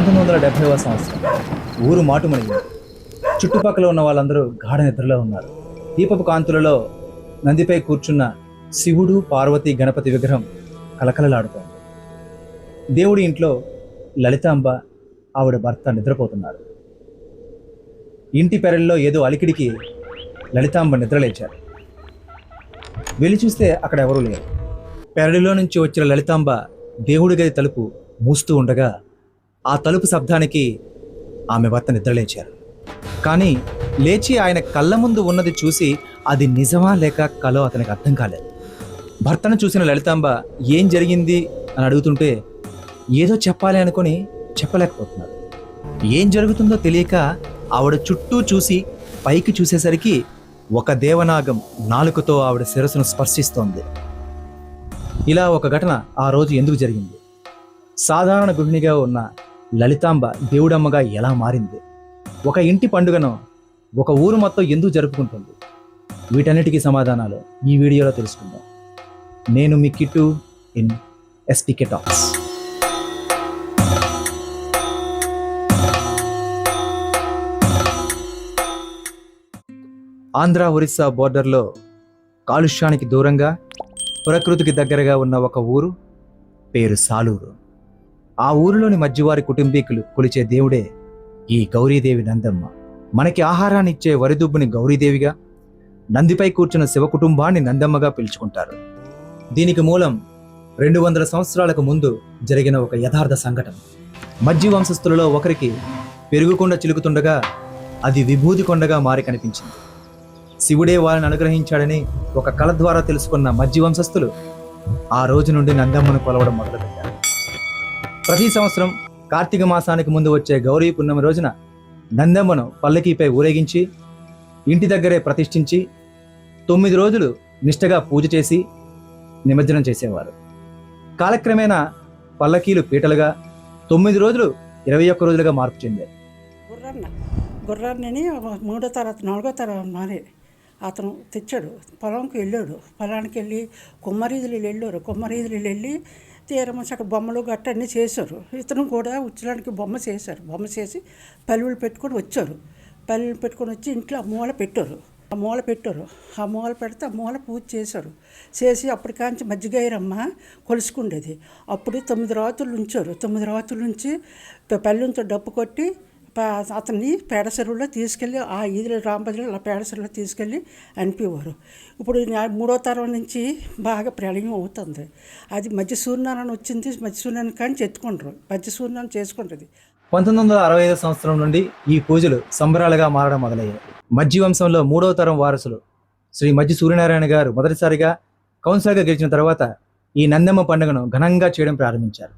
1970వ సంవత్సరం. ఊరు మాటుమణిగింది. చుట్టుపక్కల ఉన్న వాళ్ళందరూ గాఢ నిద్రలో ఉన్నారు. దీపపు కాంతులలో నందిపై కూర్చున్న శివుడు, పార్వతి, గణపతి విగ్రహం కలకలలాడుతోంది. దేవుడి ఇంట్లో లలితాంబ, ఆవిడ భర్త నిద్రపోతున్నారు. ఇంటి పెరల్లో ఏదో అలికిడికి లలితాంబ నిద్రలేచారు. వెళ్ళి చూస్తే అక్కడ ఎవరూ లేరు. పెరడిలో నుంచి వచ్చిన లలితాంబ దేవుడి గది తలుపు మూస్తూ ఉండగా ఆ తలుపు శబ్దానికి ఆమె భర్త నిద్రలేచారు. కానీ లేచి ఆయన కళ్ళ ముందు ఉన్నది చూసి అది నిజమా లేక కలో అతనికి అర్థం కాలేదు. భర్తను చూసిన లలితాంబ ఏం జరిగింది అని అడుగుతుంటే ఏదో చెప్పాలి అనుకుని చెప్పలేకపోతున్నారు. ఏం జరుగుతుందో తెలియక ఆవిడ చుట్టూ చూసి పైకి చూసేసరికి ఒక దేవనాగం నాలుకతో ఆవిడ శిరస్సును స్పర్శిస్తోంది. ఇలా ఒక ఘటన ఆ రోజు ఎందుకు జరిగింది? సాధారణ గృహిణిగా ఉన్న లలితాంబ దేవుడమ్మగా ఎలా మారింది? ఒక ఇంటి పండుగను ఒక ఊరు మొత్తం ఎందుకు జరుపుకుంటుంది? వీటన్నిటికీ సమాధానాలు ఈ వీడియోలో తెలుసుకుందాం. నేను మీ Kittu in SPK talks. Andhra Orissa బోర్డర్లో కాలుష్యానికి దూరంగా ప్రకృతికి దగ్గరగా ఉన్న ఒక ఊరు పేరు సాలూరు. ఆ ఊరిలోని మధ్యవారి కుటుంబీకులు కొలిచే దేవుడే ఈ గౌరీదేవి నందమ్మ. మనకి ఆహారాన్ని ఇచ్చే వరిదుబ్బుని గౌరీదేవిగా, నందిపై కూర్చున్న శివ కుటుంబాన్ని నందమ్మగా పిలుచుకుంటారు. దీనికి మూలం 200 సంవత్సరాలకు ముందు జరిగిన ఒక యథార్థ సంఘటన. మధ్య వంశస్థులలో ఒకరికి పెరుగుకొండ చిలుకుతుండగా అది విభూది కొండగా మారి కనిపించింది. శివుడే వారిని అనుగ్రహించాడని ఒక కళ ద్వారా తెలుసుకున్న మధ్య వంశస్థులు ఆ రోజు నుండి నందమ్మను కొలవడం మొదలుపెట్టారు. ప్రతి సంవత్సరం కార్తీక మాసానికి ముందు వచ్చే గౌరీ పున్నమి రోజున నందమ్మను పల్లకీపై ఊరేగించి ఇంటి దగ్గరే ప్రతిష్ఠించి 9 రోజులు నిష్టగా పూజ చేసి నిమజ్జనం చేసేవారు. కాలక్రమేణా పల్లకీలు పీటలుగా 9 రోజులు 21 రోజులుగా మార్పు చెందాయి. గుర్రాన్ని 3వ తరగతి 4వ తరగతి మారి అతను తెచ్చాడు. పొలంకి వెళ్ళాడు. పొలానికి వెళ్ళి కుమ్మరీదులు వెళ్ళి తీరమని అక్కడ బొమ్మలు గట్ట అన్నీ చేశారు. ఇతను కూడా ఉచ్చడానికి బొమ్మ చేసి పల్లెలు పెట్టుకొని వచ్చారు. పల్లెలు పెట్టుకొని వచ్చి ఇంట్లో ఆ మూల పెట్టారు. ఆ మూల పెడితే ఆ మూల పూజ చేసి అప్పటికాంచి మజ్జిగైరమ్మ కొలుసుకుండేది. అప్పుడు 9 రాత్రులు ఉంచారు. 9 రాత్రుల నుంచి పల్లెంతో డప్పు కొట్టి అతన్ని పేడ చెరువులో తీసుకెళ్ళి ఆ ఈదుల రాంబదిలో అలా పేడ చెరువులో తీసుకెళ్ళి అనిపేవారు. ఇప్పుడు 3వ తరం నుంచి బాగా ప్రళయం అవుతుంది. అది మధ్య సూర్యనారాయణ వచ్చింది. మధ్య సూర్యనారాయణ కానీ ఎత్తుకుంటారు. మధ్య సూర్యనారాయణ చేసుకుంటుంది. 1965 సంవత్సరం నుండి ఈ పూజలు సంబరాలుగా మారడం మొదలయ్యాయి. మధ్య వంశంలో 3వ తరం వారసులు శ్రీ మధ్య సూర్యనారాయణ గారు మొదటిసారిగా కౌన్సిలర్గా గెలిచిన తర్వాత ఈ నందమ్మ పండుగను ఘనంగా చేయడం ప్రారంభించారు.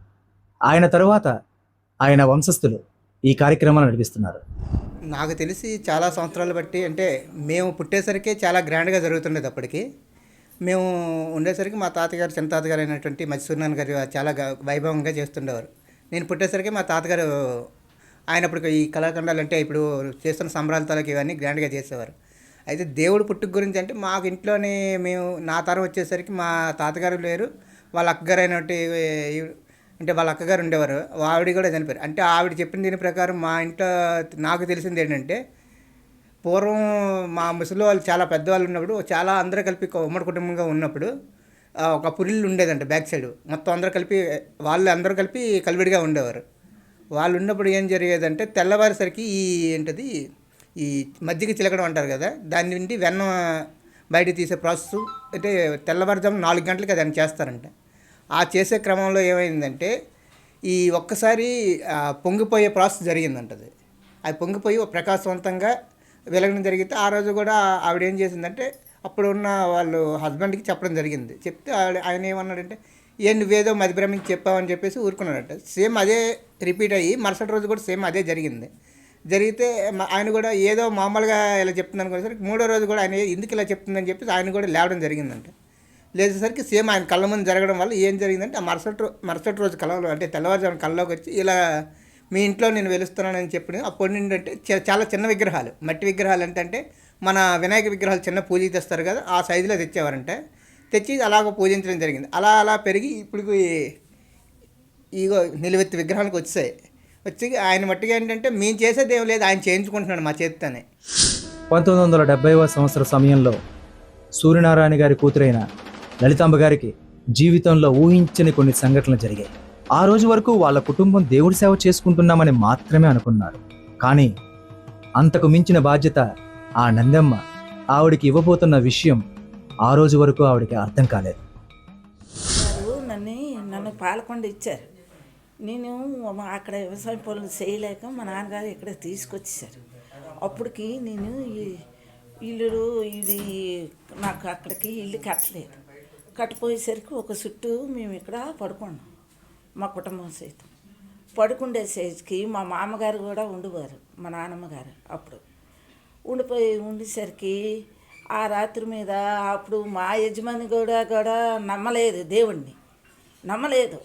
ఆయన తరువాత ఆయన వంశస్థులు ఈ కార్యక్రమాన్ని నడిపిస్తున్నారు. నాకు తెలిసి చాలా సంవత్సరాలు బట్టి, అంటే మేము పుట్టేసరికి చాలా గ్రాండ్గా జరుగుతుండేది. అప్పటికి మేము ఉండేసరికి మా తాతగారు, చిన్న తాతగారు అయినటువంటి మధ్య సూర్యనారాయణ గారు చాలా వైభవంగా చేస్తుండేవారు. నేను పుట్టేసరికి మా తాతగారు ఆయనప్పుడు ఈ కళాఖండాలు అంటే ఇప్పుడు చేస్తున్న సంబరాల తాలూకు ఇవన్నీ గ్రాండ్గా చేసేవారు. అయితే దేవుడు పుట్టుక గురించి అంటే మాకు ఇంట్లోనే నా తరం వచ్చేసరికి మా తాతగారు లేరు, వాళ్ళ అక్కగారు అయినట్టు అంటే వాళ్ళ అక్కగారు ఉండేవారు. ఆవిడ కూడా చనిపోయారు. అంటే ఆవిడ చెప్పిన దీని ప్రకారం మా ఇంట్లో నాకు తెలిసింది ఏంటంటే, పూర్వం మా ముసలి వాళ్ళు చాలా పెద్దవాళ్ళు ఉన్నప్పుడు చాలా అందరూ కలిపి ఉమ్మడి కుటుంబంగా ఉన్నప్పుడు ఒక పురిల్లు ఉండేదంట బ్యాక్ సైడ్. మొత్తం అందరూ కలిపి కలివిడిగా ఉండేవారు. వాళ్ళు ఉన్నప్పుడు ఏం జరిగేదంటే తెల్లవారేసరికి ఈ మజ్జిగ చిలకడం అంటారు కదా, దాని నుండి వెన్న బయట తీసే ప్రాసెస్ అంటే తెల్లవారుజాము 4 గంటలకి దాన్ని చేస్తారంట. ఆ చేసే క్రమంలో ఏమైందంటే ఒక్కసారి పొంగిపోయే ప్రాసెస్ జరిగిందంటది. అది పొంగిపోయి ప్రకాశవంతంగా వెలగడం జరిగితే ఆ రోజు కూడా ఆవిడ ఏం చేసిందంటే అప్పుడు ఉన్న వాళ్ళు హస్బెండ్కి చెప్పడం జరిగింది. చెప్తే ఆయన ఏమన్నాడంటే నువ్వేదో మది భ్రమించి చెప్పావని చెప్పేసి ఊరుకున్నాడట. సేమ్ అదే రిపీట్ అయ్యి మరుసటి రోజు కూడా సేమ్ అదే జరిగితే ఆయన కూడా ఏదో మామూలుగా ఇలా చెప్తుంది అనుకునేసరికి 3వ రోజు కూడా ఆయన ఎందుకు ఇలా చెప్తుందని చెప్పేసి ఆయన కూడా లేవడం జరిగిందంట. లేచేసరికి సేమ్ ఆయన కళ్ళ ముందు జరగడం వల్ల ఏం జరిగిందంటే ఆ మరుసటి రోజు కళలో అంటే తెల్లవారుజామున కళ్ళలోకి వచ్చి ఇలా మీ ఇంట్లో నేను వెలుస్తున్నానని చెప్పి అప్పటి నుండి అంటే చాలా చిన్న విగ్రహాలు, మట్టి విగ్రహాలు అంటే మన వినాయక విగ్రహాలు చిన్న పూజ తెస్తారు కదా, ఆ సైజులో తెచ్చేవారంటే తెచ్చి అలాగ పూజించడం జరిగింది. అలా పెరిగి ఇప్పుడు నిలువెత్తి విగ్రహానికి వచ్చాయి. వచ్చి ఆయన మట్టిగా ఏంటంటే మేము చేసేది ఏం లేదు, ఆయన చేయించుకుంటున్నాడు మా చేతితోనే. 1970వ సంవత్సర సమయంలో సూర్యనారాయణ గారి కూతురైన లలితాంబ గారికి జీవితంలో ఊహించని కొన్ని సంఘటనలు జరిగాయి. ఆ రోజు వరకు వాళ్ళ కుటుంబం దేవుడి సేవ చేసుకుంటున్నామని మాత్రమే అనుకున్నారు. కానీ అంతకు మించిన బాధ్యత ఆ నందమ్మ ఆవిడికి ఇవ్వబోతున్న విషయం ఆ రోజు వరకు ఆవిడికి అర్థం కాలేదు. వారు నన్ను పాలకొండ ఇచ్చారు. నేను అక్కడ వ్యవసాయ పనులు చేయలేక మా నాన్నగారు ఇక్కడ తీసుకొచ్చేసారు. అప్పటికి నేను ఇల్లు ఇది నాకు అక్కడికి ఇల్లు కట్టలేదు. కట్టిపోయేసరికి ఒక చుట్టూ మేము ఇక్కడ పడుకున్నాం, మా కుటుంబం సైతం పడుకుండే సైజుకి మా మామగారు కూడా ఉండేవారు, మా నాన్నమ్మ గారు అప్పుడు ఉండేసరికి ఆ రాత్రి మీద అప్పుడు మా యజమాని కూడా నమ్మలేదు, దేవుణ్ణి నమ్మలేదు.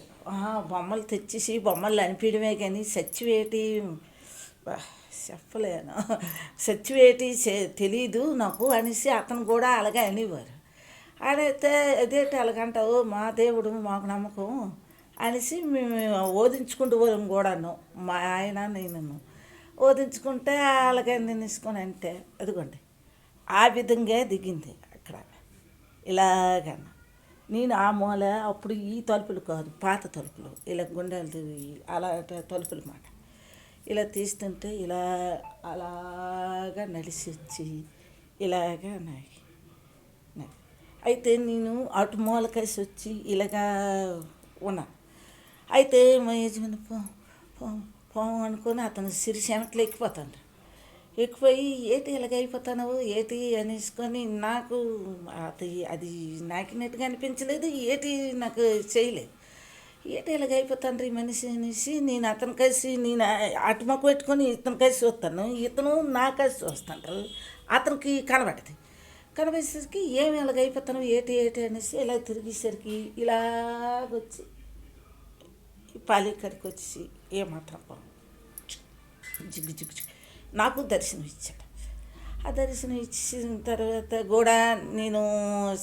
బొమ్మలు తెచ్చేసి బొమ్మలు అనిపించడమే కానీ సచ్చివేటి చెప్పలేను, సచ్చివేటి తెలీదు నాకు అనేసి అతను కూడా అలాగే అనేవారు. ఆడైతే అదేంటి అలాగంటావు, మా దేవుడు మాకు నమ్మకం అనేసి మేము ఓదించుకుంటూ పోయాం కూడాను. మా ఆయన నేను ఓదించుకుంటే అలాగే నిన్నేసుకొని అంటే అదిగోండి ఆ విధంగా దిగింది అక్కడ ఇలాగ. నేను ఆ మూల అప్పుడు ఈ తలుపులు కాదు, పాత తలుపులు, ఇలా గుండెలు అలా తలుపులు మాట ఇలా తీస్తుంటే ఇలా అలాగా నడిచి వచ్చి ఇలాగా నాకు అయితే నేను అటు మూలకేసి వచ్చి ఇలాగా ఉన్నా. అయితే మా యజమాని పోం అనుకొని అతను సిరి చెమట్లు ఎక్కిపోతాడు. ఎక్కిపోయి ఏటి ఇలాగ అయిపోతాను ఏటి అనేసుకొని నాకు అది నాకినట్టుగా అనిపించలేదు, ఏటి నాకు చేయలేదు. ఏటి ఇలాగ అయిపోతాను ఈ మనిషి అనేసి నేను అతను కలిసి నేను అటు మొక్క పెట్టుకొని ఇతను కలిసి వస్తాను, ఇతను నా కలిసి వస్తాడు. అతనికి కనబడేసరికి ఏమి ఇలాగ అయిపోతాను ఏటి అనేసి ఇలా తిరిగేసరికి ఇలాగొచ్చి పాలిక్కడికి వచ్చి ఏమాత్రం జిగ్గు జిగ్గు నాకు దర్శనం ఇచ్చాడు. ఆ దర్శనం ఇచ్చిన తర్వాత కూడా నేను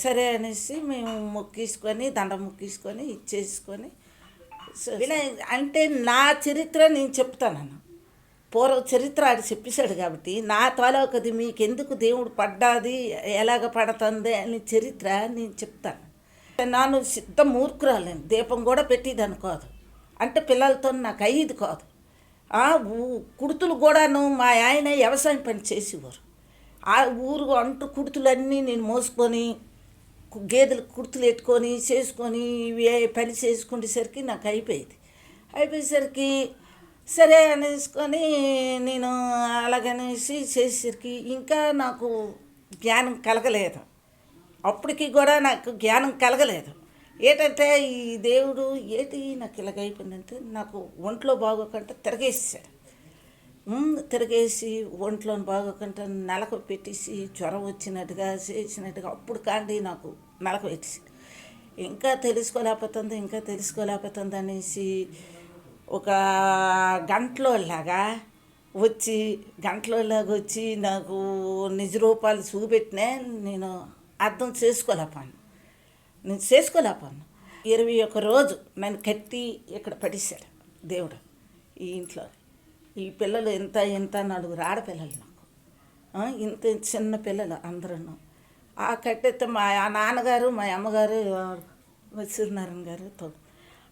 సరే అనేసి మేము మొక్కేసుకొని దండం మొక్కేసుకొని ఇచ్చేసుకొని ఇలా అంటే నా చరిత్ర నేను చెప్తానన్న పూర్వ చరిత్ర ఆడు చెప్పేశాడు కాబట్టి నా తాలూకది మీకెందుకు దేవుడు పడ్డాది ఎలాగ పడుతుంది అని చరిత్ర నేను చెప్తాను. నాను సిద్ధ మూర్ఖురాలని దీపం కూడా పెట్టేదాన్ని కాదు, అంటే పిల్లలతో నాకు అయ్యేది కాదు. కుడుతులు కూడాను మా ఆయన వ్యవసాయం పని చేసేవారు. ఆ ఊరు అంటూ కుడుతులన్నీ నేను మోసుకొని గేదెలు కుడుతులు ఎట్టుకొని చేసుకొని పని చేసుకునేసరికి నాకు అయిపోయేసరికి సరే అనేసుకొని నేను అలాగనేసి చేసేసరికి ఇంకా నాకు జ్ఞానం కలగలేదు. అప్పటికి కూడా నాకు జ్ఞానం కలగలేదు. ఏంటంటే ఈ దేవుడు ఏటి నాకు ఇలాగ అయిపోయిందంటే నాకు ఒంట్లో బాగోకుండా తిరగేసాడు. తిరగేసి ఒంట్లో బాగోకుండా నలక పెట్టేసి జ్వరం వచ్చినట్టుగా చేసినట్టుగా అప్పుడు కాండి నాకు నలక పెట్టేసి ఇంకా తెలుసుకోలేకపోతుంది అనేసి ఒక గంటలోలాగా వచ్చి నాకు నిజ రూపాలు చూపెట్టినా నేను అర్థం చేసుకోలేకపోయాను. 21 రోజు నన్ను కట్టి ఇక్కడ పడేశాడు దేవుడు. ఈ ఇంట్లో ఈ పిల్లలు ఎంత 4 ఆడపిల్లలు నాకు, ఇంత చిన్న పిల్లలు అందరూ. ఆ కట్టెత్తే మా నాన్నగారు మా అమ్మగారు సూర్యనారాయణ గారు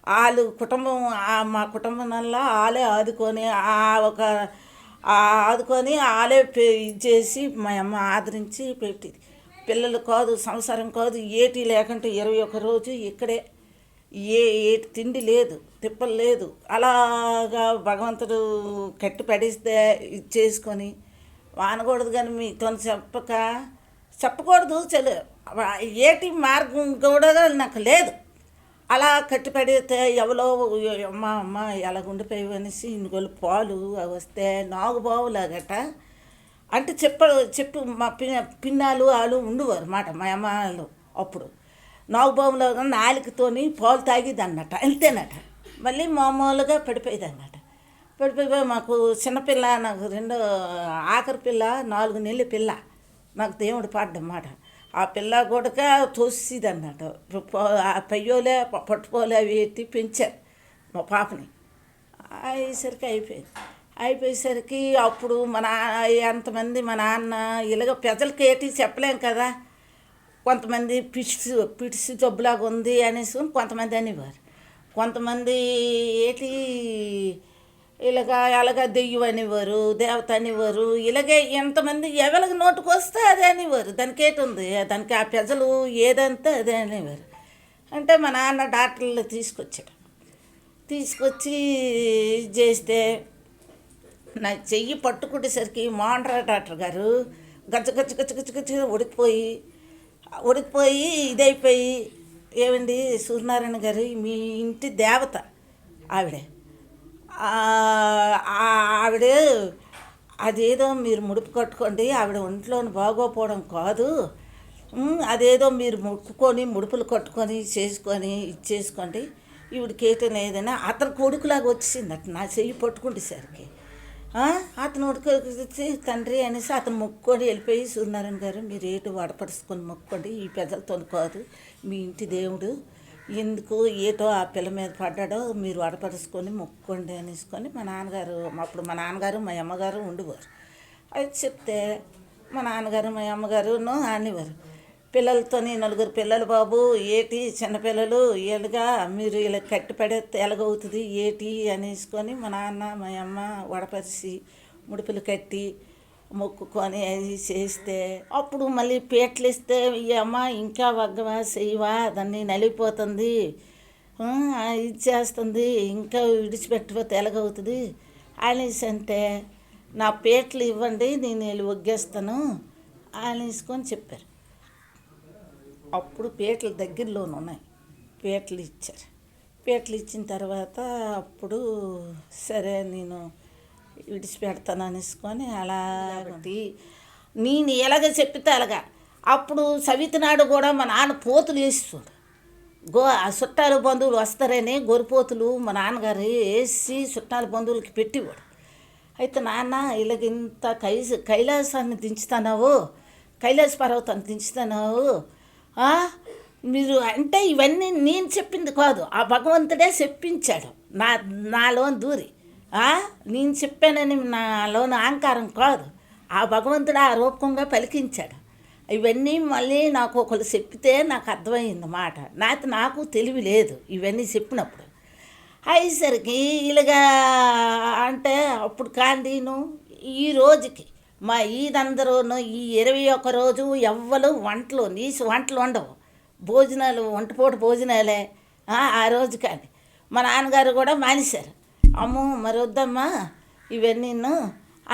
వాళ్ళు కుటుంబం మా కుటుంబం వల్ల వాళ్ళే ఆదుకొని వాళ్ళే చేసి మా అమ్మ ఆదరించి పెట్టింది. పిల్లలు కాదు, సంసారం కాదు, ఏటి లేకుంటే 21 రోజు ఇక్కడే ఏటి తిండి లేదు, తిప్పలు లేదు. అలాగా భగవంతుడు కట్టి పడిస్తే చేసుకొని వానకూడదు కానీ మీతో చెప్పకూడదు ఏటి మార్గం కూడా నాకు లేదు. అలా కట్టి పడితే ఎవరో అమ్మ ఎలాగుండిపోయి అనేసి ఇన్ని పాలు వస్తే నాగుబావులాగట అంటే చెప్పు మా పిన్నాలు వాళ్ళు ఉండేవారు మాట మా అమ్మలు. అప్పుడు నాగుబాబులో నాలుకతోని పాలు తాగేది అన్నట్ట, అంతేనట. మళ్ళీ మామూలుగా పడిపోయి మాకు చిన్నపిల్ల, నాకు ఆఖరి పిల్ల 4 నెలల పిల్ల నాకు దేవుడు పాడ్డమాట. ఆ పిల్ల కూడా తోసిది అన్నట్టు. ఆ పయ్యోలే పట్టుకోలే అవి ఎత్తి పెంచారు మా పాపని. అయ్యేసరికి అయిపోయేసరికి అప్పుడు ఎంతమంది మా నాన్న ఇలాగ ప్రజలకి ఏంటి చెప్పలేం కదా, కొంతమంది పిట్స్ జబ్బులాగా ఉంది అనేసి కొంతమంది అనేవారు, కొంతమంది ఏంటి అలాగా దెయ్యం అనేవారు, దేవత అనేవారు. ఇలాగే ఎంతమంది ఎవరికి నోటుకు వస్తే అదే అనేవారు. దానికి ఏంటుంది, దానికి ఆ ప్రజలు ఏదంతా అదే అనేవారు. అంటే మా నాన్న డాక్టర్లు తీసుకొచ్చి చేస్తే నా చెయ్యి పట్టుకునేసరికి మోహన్రా డాక్టర్ గారు గచ్చ ఉడికిపోయి ఇదైపోయి, ఏమండి సూర్యనారాయణ గారు మీ ఇంటి దేవత ఆవిడ అదేదో మీరు ముడుపు కట్టుకోండి, ఆవిడ ఒంట్లోని బాగోపోవడం కాదు, అదేదో మీరు ముడుపులు కట్టుకొని ఇచ్చేసుకోండి, ఈవిడికి ఏటైనా ఏదైనా అతను కొడుకులాగా వచ్చిందట నా చెయ్యి పట్టుకుంటేసరికి. అతను ఉడికొచ్చి తండ్రి అనేసి అతను మొక్కుకొని వెళ్ళిపోయి, సూర్యనారాయణ గారు మీరు ఏటు వడపడుచుకొని మొక్కుకోండి, ఈ పెద్దలతో కాదు, మీ ఇంటి దేవుడు ఎందుకు ఏటో ఆ పిల్ల మీద పడ్డాడో మీరు వడపరుచుకొని మొక్కుకోండి అనేసుకొని మా నాన్నగారు మా అమ్మగారు ఉండేవారు. అది చెప్తే మా నాన్నగారు మా అమ్మగారును అనేవారు, పిల్లలతోని 4 పిల్లలు బాబు, ఏటి చిన్నపిల్లలు ఎలాగా మీరు ఇలా కట్టి పడేస్తే ఎలాగవుతుంది ఏటి అనేసుకొని మా నాన్న మా అమ్మ వడపరిచి ముడుపులు కట్టి మొక్కుకొని అది చేస్తే, అప్పుడు మళ్ళీ పీటలు ఇస్తే ఈ అమ్మ ఇంకా వగ్గవా చెయ్యవా, దాన్ని నలిగిపోతుంది, ఇది చేస్తుంది, ఇంకా విడిచిపెట్టిపోతే ఎలాగవుతుంది అనేసి అంటే, నా పీటలు ఇవ్వండి నేను వెళ్ళి వగ్గేస్తాను అనేసుకొని చెప్పారు. అప్పుడు పీటలు దగ్గరలోనే ఉన్నాయి, పీటలు ఇచ్చారు. పీటలు ఇచ్చిన తర్వాత అప్పుడు సరే నేను విడిచిపెడతాను అనేసుకొని అలాంటి నేను ఎలాగ చెప్పితే అలాగా. అప్పుడు సవితి నాడు కూడా మా నాన్న పోతులు వేసిస్తాడు, ఆ చుట్టాలు బంధువులు వస్తారని గొరిపోతులు మా నాన్నగారు వేసి చుట్టాల బంధువులకి పెట్టేవాడు. అయితే నాన్న ఇలాగింత కైలాసాన్ని దించుతున్నావు, కైలాస పర్వతాన్ని దించుతున్నావు, మీరు అంటే ఇవన్నీ నేను చెప్పింది కాదు, ఆ భగవంతుడే చెప్పించాడు నాలో దూరి. నేను చెప్పానని నాలోని అహంకారం కాదు, ఆ భగవంతుడు ఆ రూపంగా పలికించాడు. ఇవన్నీ మళ్ళీ నాకు ఒకరు చెప్పితే నాకు అర్థమైంది మాట, నాకు తెలివి లేదు ఇవన్నీ చెప్పినప్పుడు. అయ్యేసరికి ఇలాగా అంటే అప్పుడు కాండీను ఈ రోజుకి మా ఈదందరూను ఈ 21 రోజు ఎవ్వరు నీసు వంటలు ఉండవు, భోజనాలు వంటపూట భోజనాలే ఆ రోజు. కానీ మా నాన్నగారు కూడా మానేశారు, అమ్మో మరి వద్దమ్మా ఇవన్నీ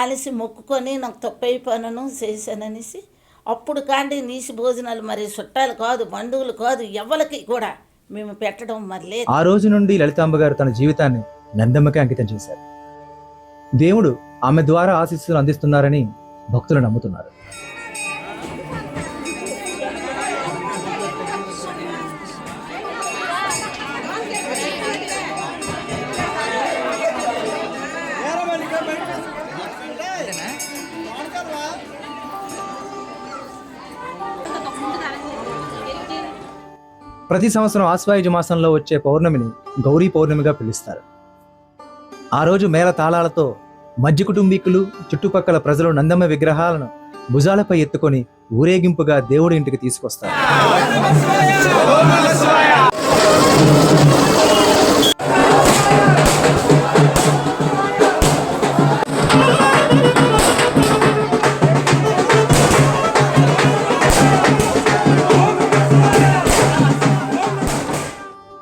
అనేసి మొక్కుకొని నాకు తప్పు అయిపోయాను చేశాననేసి అప్పుడు కాండి నీసి భోజనాలు మరి చుట్టాలు కాదు బంధువులు కాదు ఎవరికి కూడా మేము పెట్టడం మరి లేదు. ఆ రోజు నుండి లలితాంబ గారు తన జీవితాన్ని నందమ్మకే అంకితం చేశారు. దేవుడు ఆమె ద్వారా ఆశీస్సులు అందిస్తున్నారని భక్తులు నమ్ముతున్నారు. ప్రతి సంవత్సరం ఆశ్వాయుజ మాసంలో వచ్చే పౌర్ణమిని గౌరీ పౌర్ణమిగా పిలుస్తారు. ఆ రోజు మేళ తాళాలతో మధ్య కుటుంబీకులు చుట్టుపక్కల ప్రజలు నందమ్మ విగ్రహాలను భుజాలపై ఎత్తుకొని ఊరేగింపుగా దేవుడి ఇంటికి తీసుకొస్తారు.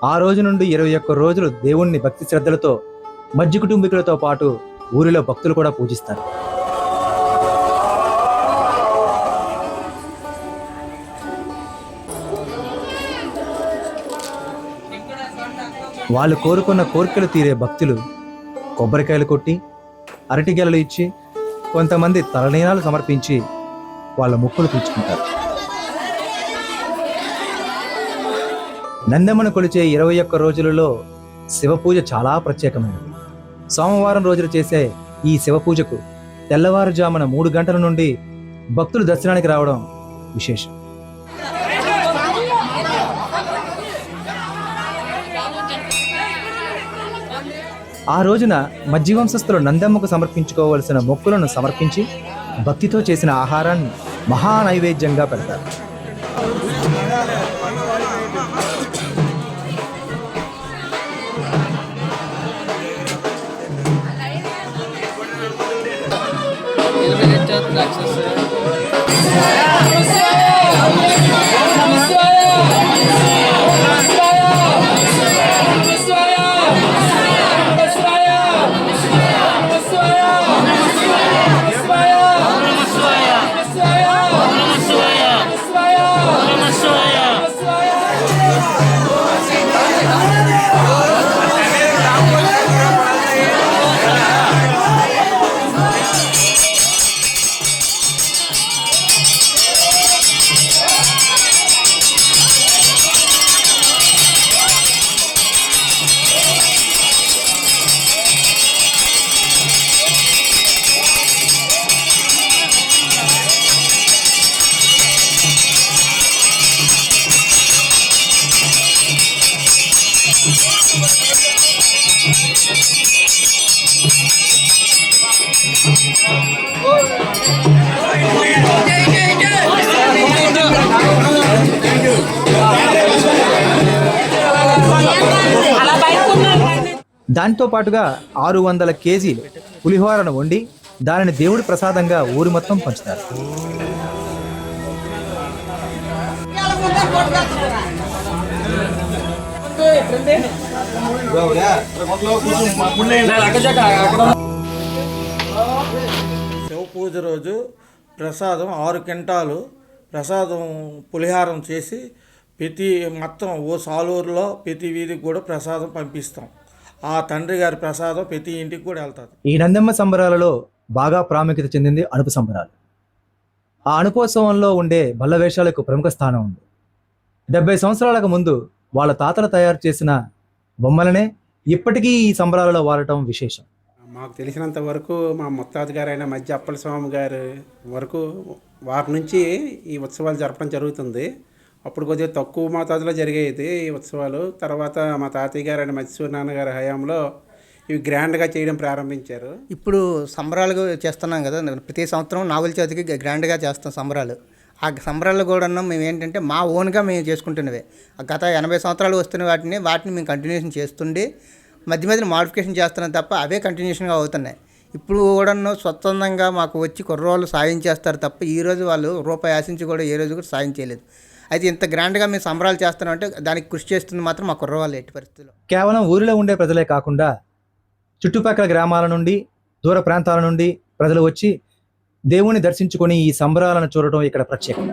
ఆ రోజు నుండి 21 రోజులు దేవుణ్ణి భక్తి శ్రద్ధలతో మధ్య కుటుంబీకులతో పాటు ఊరిలో భక్తులు కూడా పూజిస్తారు. వాళ్ళు కోరుకున్న కోరికలు తీరే భక్తులు కొబ్బరికాయలు కొట్టి అరటి గెలలు ఇచ్చి కొంతమంది తలనీలాలు సమర్పించి వాళ్ళ మొక్కులు తీర్చుకుంటారు. నందమ్మను కొలిచే 21 రోజులలో శివపూజ చాలా ప్రత్యేకమైనది. సోమవారం రోజులు చేసే ఈ శివపూజకు తెల్లవారుజామున 3 గంటల నుండి భక్తులు దర్శనానికి రావడం విశేషం. ఆ రోజున మజ్జి వంశస్థులు నందమ్మకు సమర్పించుకోవలసిన మొక్కులను సమర్పించి భక్తితో చేసిన ఆహారాన్ని మహా నైవేద్యంగా పెడతారు. దాంతో పాటుగా 600 కేజీలు పులిహోరను వండి దానిని దేవుడి ప్రసాదంగా ఊరి మొత్తం పంచుతారు. శివ పూజ రోజు ప్రసాదం 6 క్వింటాలు ప్రసాదం పులిహారం చేసి ప్రతి మొత్తం సాలూరులో ప్రతి వీధికి కూడా ప్రసాదం పంపిస్తాం. ఆ తండ్రి గారి ప్రసాదం ప్రతి ఇంటికి కూడా వెళ్తారు. ఈ నందమ్మ సంబరాలలో బాగా ప్రాముఖ్యత చెందింది అణుపు సంబరాలు. ఆ అణుపోత్సవంలో ఉండే బల్లవేషాలకు ప్రముఖ స్థానం ఉంది. 70 సంవత్సరాలకు ముందు వాళ్ళ తాతలు తయారు చేసిన బొమ్మలనే ఇప్పటికీ ఈ సంబరాలలో వాడటం విశేషం. మాకు తెలిసినంత వరకు మా ముత్తాత గారైన మధ్య అప్పల స్వామి గారి వరకు వారి నుంచి ఈ ఉత్సవాలు జరపడం జరుగుతుంది. అప్పుడు కొద్దిగా తక్కువ మోతాదులో జరిగేది ఈ ఉత్సవాలు. తర్వాత మా తాతయ్య గారైన మత్స్య నాన్నగారి హయాంలో ఇవి గ్రాండ్గా చేయడం ప్రారంభించారు. ఇప్పుడు సంబరాలు చేస్తున్నాం కదా, ప్రతి సంవత్సరం నాగుల చవితికి గ్రాండ్గా చేస్తాం సంబరాలు. ఆ సంబరాలు కూడా మేము ఏంటంటే మా ఓన్గా మేము చేసుకుంటున్నవే. గత 80 సంవత్సరాలు వస్తున్న వాటిని మేము కంటిన్యూషన్ చేస్తుండి మధ్య మధ్యన మాడిఫికేషన్ చేస్తున్నాం తప్ప అవే కంటిన్యూషన్గా అవుతున్నాయి. ఇప్పుడు కూడా స్వచ్ఛందంగా మాకు వచ్చి కుర్రోళ్ళు సాయం చేస్తారు తప్ప ఈరోజు వాళ్ళు రూపాయి ఆశించి కూడా ఏ రోజు కూడా సాయం చేయలేదు. అయితే ఇంత గ్రాండ్గా మేము సంబరాలు చేస్తున్నామంటే దానికి కృషి చేస్తుంది మాత్రం మా కుర్రవాళ్ళు ఎట్టి పరిస్థితుల్లో. కేవలం ఊరిలో ఉండే ప్రజలే కాకుండా చుట్టుపక్కల గ్రామాల నుండి దూర ప్రాంతాల నుండి ప్రజలు వచ్చి దేవుని దర్శించుకొని ఈ సంబరాలను చూడటం ఇక్కడ ప్రత్యేకత.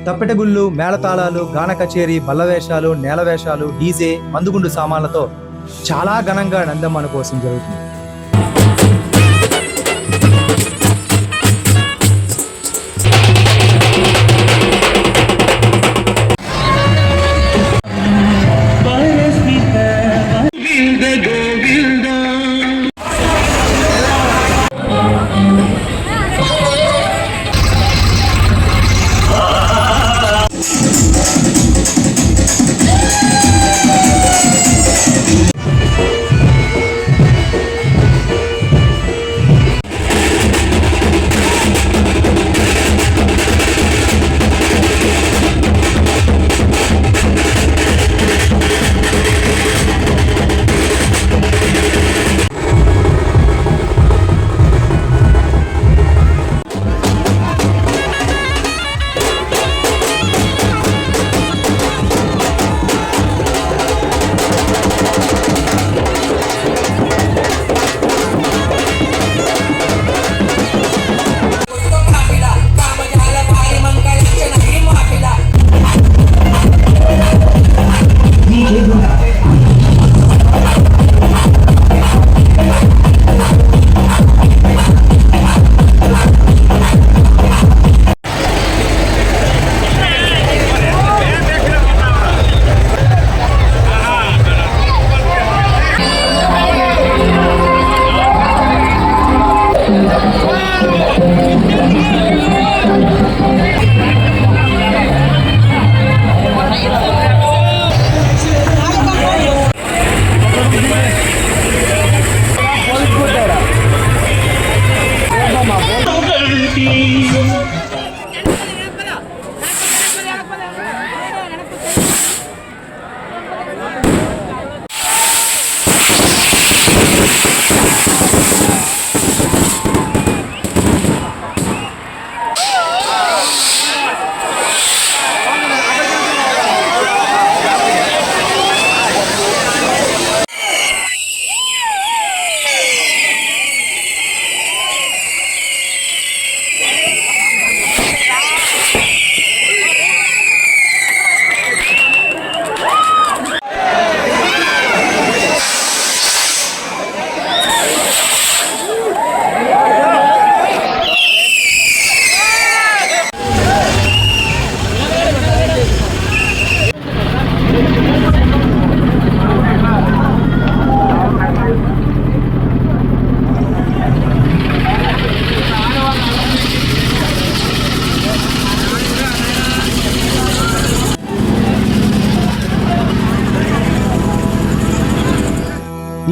తప్పెటగుళ్ళు, మేళతాళాలు, గాన కచేరీ, బల్లవేషాలు, నేలవేషాలు, డీజే, మందుగుండు సామాన్లతో చాలా ఘనంగా నందమ్మ కోసం జరుగుతుంది.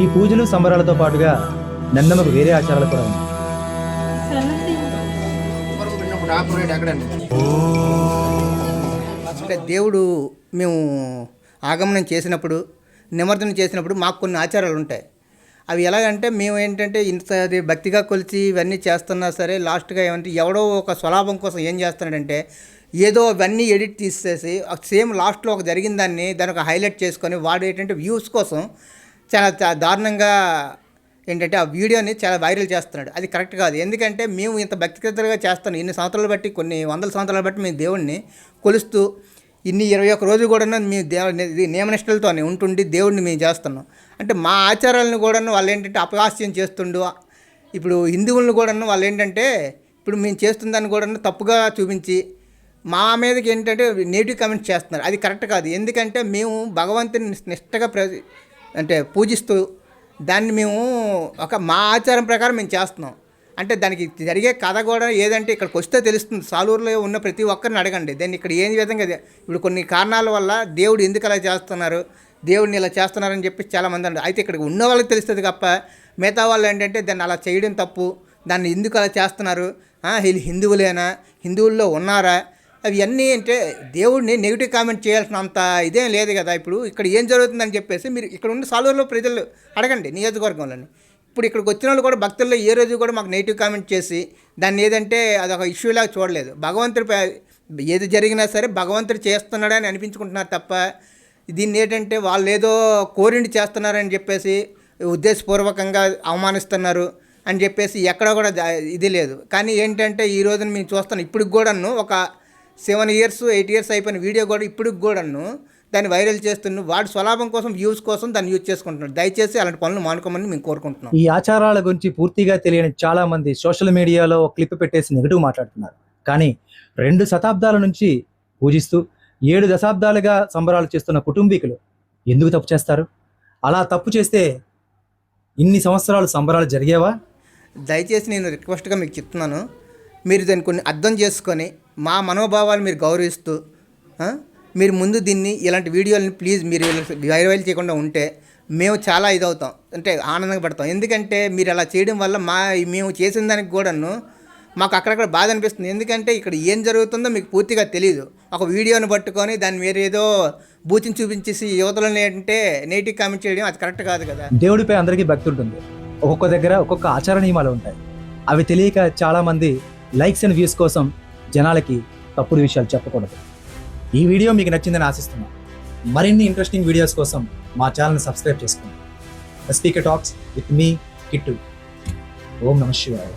ఈ పూజలు సంబరాలతో పాటుగా నందమ్మకు వేరే ఆచారాలు కూడా ఉన్నాయి. అంటే దేవుడు మేము ఆగమనం చేసినప్పుడు, నిమజ్జనం చేసినప్పుడు మాకు కొన్ని ఆచారాలు ఉంటాయి. అవి ఎలాగంటే మేము ఏంటంటే ఇంత అది భక్తిగా కొలిచి ఇవన్నీ చేస్తున్నా సరే లాస్ట్గా ఏమంటే ఎవడో ఒక స్వలాభం కోసం ఏం చేస్తున్నాడంటే ఏదో ఇవన్నీ ఎడిట్ తీసేసి సేమ్ లాస్ట్లో ఒక జరిగిన దాన్ని ఒక హైలైట్ చేసుకొని వాడు ఏంటంటే వ్యూస్ కోసం చాలా దారుణంగా ఏంటంటే ఆ వీడియోని చాలా వైరల్ చేస్తున్నాడు. అది కరెక్ట్ కాదు. ఎందుకంటే మేము ఇంత భక్తిగా చేస్తాను, ఇన్ని సంవత్సరాలు బట్టి, కొన్ని వందల సంవత్సరాలు బట్టి మేము దేవుడిని కొలుస్తూ ఇన్ని 21 రోజులు కూడా మేము నియమనిష్టలతో ఉంటుండి దేవుడిని మేము చేస్తున్నాం. అంటే మా ఆచారాలను కూడా వాళ్ళు ఏంటంటే అపహాస్యం చేస్తుండు. ఇప్పుడు హిందువులను కూడా వాళ్ళు ఏంటంటే ఇప్పుడు మేము చేస్తుందాన్ని కూడా తప్పుగా చూపించి మా మీదకి ఏంటంటే నెగిటివ్ కామెంట్స్ చేస్తున్నారు. అది కరెక్ట్ కాదు. ఎందుకంటే మేము భగవంతుని నిష్టగా అంటే పూజిస్తూ దాన్ని మేము మా ఆచారం ప్రకారం మేము చేస్తున్నాం. అంటే దానికి జరిగే కథ కూడా ఏదంటే ఇక్కడికి వస్తే తెలుస్తుంది. సాలూరులో ఉన్న ప్రతి ఒక్కరిని అడగండి దాన్ని ఇక్కడ ఏ విధంగా. ఇప్పుడు కొన్ని కారణాల వల్ల దేవుడు ఎందుకు అలా చేస్తున్నారు, దేవుడిని ఇలా చేస్తున్నారని చెప్పి చాలామంది అన్నారు. అయితే ఇక్కడికి ఉన్న వాళ్ళకి తెలుస్తుంది తప్ప మిగతా వాళ్ళు ఏంటంటే దాన్ని అలా చేయడం తప్పు, దాన్ని ఎందుకు అలా చేస్తున్నారు, వీళ్ళు హిందువులేనా, హిందువుల్లో ఉన్నారా, అవి అన్నీ అంటే దేవుడిని నెగిటివ్ కామెంట్ చేయాల్సిన అంత ఇదేం లేదు కదా. ఇప్పుడు ఇక్కడ ఏం జరుగుతుందని చెప్పేసి మీరు ఇక్కడ ఉన్న సాలూరులో ప్రజలు అడగండి, నియోజకవర్గంలోని. ఇప్పుడు ఇక్కడికి వచ్చిన వాళ్ళు కూడా భక్తుల్లో ఏ రోజు కూడా మాకు నెగిటివ్ కామెంట్ చేసి దాన్ని ఏదంటే అదొక ఇష్యూలాగా చూడలేదు. భగవంతుడు ఏది జరిగినా సరే భగవంతుడు చేస్తున్నాడని అనిపించుకుంటున్నారు తప్ప దీన్ని ఏంటంటే వాళ్ళు ఏదో కోరిండి చేస్తున్నారని చెప్పేసి ఉద్దేశపూర్వకంగా అవమానిస్తున్నారు అని చెప్పేసి ఎక్కడ కూడా ఇది లేదు. కానీ ఏంటంటే ఈ రోజున మేము చూస్తాను ఇప్పటికి కూడాను ఒక 7 years 8 years అయిపోయిన వీడియో కూడా ఇప్పటికి కూడాను దాన్ని వైరల్ చేస్తున్నాడు. వాడు స్వలాభం కోసం వ్యూస్ కోసం దాన్ని యూజ్ చేసుకుంటున్నాడు. దయచేసి అలాంటి పనులు మానుకోమని మేము కోరుకుంటున్నాం. ఈ ఆచారాల గురించి పూర్తిగా తెలియని చాలా మంది సోషల్ మీడియాలో క్లిప్ పెట్టేసి నెగిటివ్ మాట్లాడుతున్నారు. కానీ 2 శతాబ్దాల నుంచి పూజిస్తూ 7 దశాబ్దాలుగా సంబరాలు చేస్తున్న కుటుంబీకులు ఎందుకు తప్పు చేస్తారు? అలా తప్పు చేస్తే ఇన్ని సంవత్సరాలు సంబరాలు జరిగేవా? దయచేసి నేను రిక్వెస్ట్గా మీకు చెప్తున్నాను, మీరు దాన్ని కొన్ని అర్థం చేసుకొని మా మనోభావాలు మీరు గౌరవిస్తూ మీరు ముందు దీన్ని ఇలాంటి వీడియోలని ప్లీజ్ మీరు వైరల్ చేయకుండా ఉంటే మేము చాలా ఇదవుతాం, అంటే ఆనందంగా పడతాం. ఎందుకంటే మీరు అలా చేయడం వల్ల మేము చేసిన దానికి కూడాను మాకు అక్కడక్కడ బాధ అనిపిస్తుంది. ఎందుకంటే ఇక్కడ ఏం జరుగుతుందో మీకు పూర్తిగా తెలియదు. ఒక వీడియోని పట్టుకొని దాన్ని మీరు ఏదో బూచిని చూపించేసి యువతలను ఏంటంటే నెగిటివ్ కామెంట్ చేయడం అది కరెక్ట్ కాదు కదా. దేవుడిపై అందరికీ భక్తి ఉంటుంది. ఒక్కొక్క దగ్గర ఒక్కొక్క ఆచార నియమాలు ఉంటాయి. అవి తెలియక చాలామంది లైక్స్ అండ్ వ్యూస్ కోసం జనాలకి తప్పుడు విషయాలు చెప్పకూడదు. ఈ వీడియో మీకు నచ్చిందని ఆశిస్తున్నాను. మరిన్ని ఇంట్రెస్టింగ్ వీడియోస్ కోసం మా ఛానల్ని సబ్స్క్రైబ్ చేసుకోండి. ద స్పీకర్ టాక్స్ విత్ మీ కిట్టు. ఓం నమః శివాయ.